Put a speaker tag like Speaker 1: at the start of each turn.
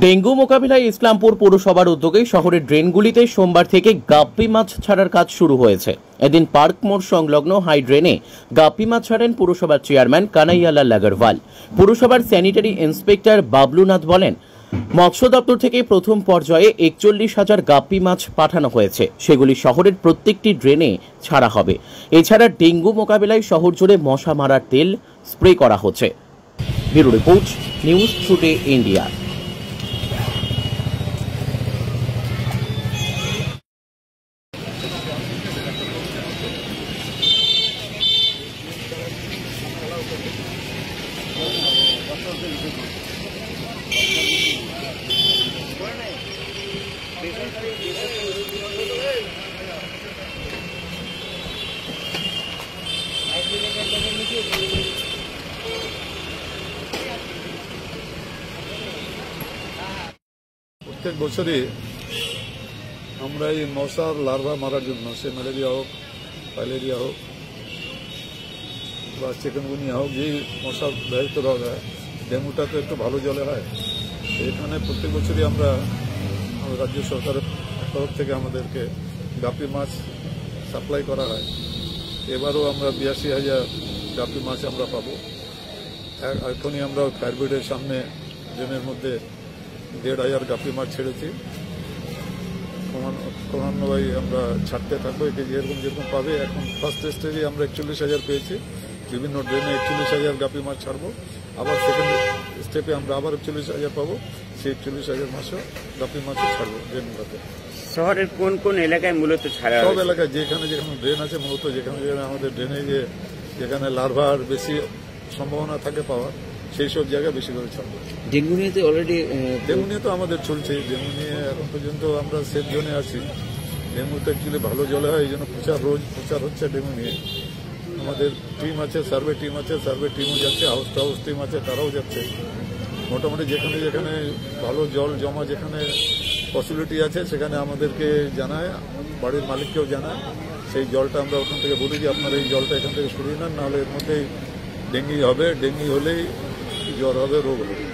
Speaker 1: Dengue মোকাবিলায় ইসলামপুর পৌরসভার উদ্যোগে শহরের ড্রেনগুলিতে সোমবার থেকে গাপ্পি মাছ ছাড়ার কাজ শুরু হয়েছে। এদিন পার্ক মোড় সংলগ্ন হাই ড্রেনে গাপ্পি মাছ ছাড়েন পুরসভার চেয়ারম্যান কানাইয়ালাল আগরওয়াল। পুরসভার স্যানিটারি ইন্সপেক্টর বাবলুনাথ বলেন, মৎস্য দপ্তর থেকে প্রথম পর্যায়ে 41,000 গাপ্পি মাছ পাঠানো হয়েছে, সেগুলি শহরের প্রত্যেকটি ড্রেনে ছাড়া হবে। এছাড়া ডেঙ্গু মোকাবিলায় শহর জুড়ে মশা মারার তেল স্প্রে করা হচ্ছে। Bureau report, news today India.
Speaker 2: প্রত্যেক বছরই আমরা এই মশার লার্ভা মারার জন্য, সে ম্যালেরিয়া হোক, ফাইলেরিয়া হোক বা চিকেনগুনিয়া হোক, যেই মশা বাহিত রোগ হয়, ডেঙ্গুটা তো একটু ভালো জলে হয়। এখানে প্রত্যেক বছরই আমরা রাজ্য সরকারের তরফ থেকে আমাদেরকে গাপ্পি মাছ সাপ্লাই করা হয়। এবারও আমরা 82,000 গাপ্পি মাছ আমরা পাবো। এখনই আমরা ফায়ার ব্রিগেডের সামনে ড্রেনের মধ্যে 1,500 গাপ্পি মাছ ছেড়েছি। ক্রমান্বয়ে আমরা ছাড়তে থাকবো, একে যেরকম পাবে। এখন ফার্স্ট স্টেজে আমরা 41,000 পেয়েছি, বিভিন্ন ড্রেনে 41,000 গাপ্পি মাছ ছাড়বো। আবার সেকেন্ড স্টেপে আমরা আবার 41,000 পাবো, সেই 41,000 মাছও গাপ্পি মাছও ছাড়বো ড্রেনগুলোতে।
Speaker 3: শহরের কোন কোন এলাকায় মূলত ছাড়া?
Speaker 2: সব এলাকায় যেখানে যেখানে ড্রেন আছে, মূলত যেখানে যেখানে আমাদের ড্রেনে যেখানে লার্ভার বেশি সম্ভাবনা থাকে পাওয়ার, সেই সব জায়গায় বেশি করে ছাড়বো।
Speaker 3: ডেঙ্গু নিয়ে তো অলরেডি
Speaker 2: ডেঙ্গু নিয়ে তো আমাদের চলছে। ডেঙ্গু নিয়ে এখন পর্যন্ত আমরা সেফ জোনে আছি। ডেঙ্গুতে অ্যাকচুয়ালি ভালো জলে হয়, এই জন্য প্রচার হচ্ছে ডেঙ্গু নিয়ে। আমাদের টিম আছে, সার্ভে টিমও যাচ্ছে, হাউস টু হাউস টিম আছে, তারাও যাচ্ছে। মোটামুটি যেখানে যেখানে ভালো জল জমা, যেখানে পসিবিলিটি আছে, সেখানে আমাদেরকে জানায়, বাড়ির মালিককেও জানায়। সেই জলটা আমরা ওখান থেকে বলি যে আপনারা এই জলটা এখান থেকে সরিয়ে নেন, নাহলে এর মধ্যেই ডেঙ্গি হবে। ডেঙ্গি হলেই জ্বর হবে, রোগ হবে।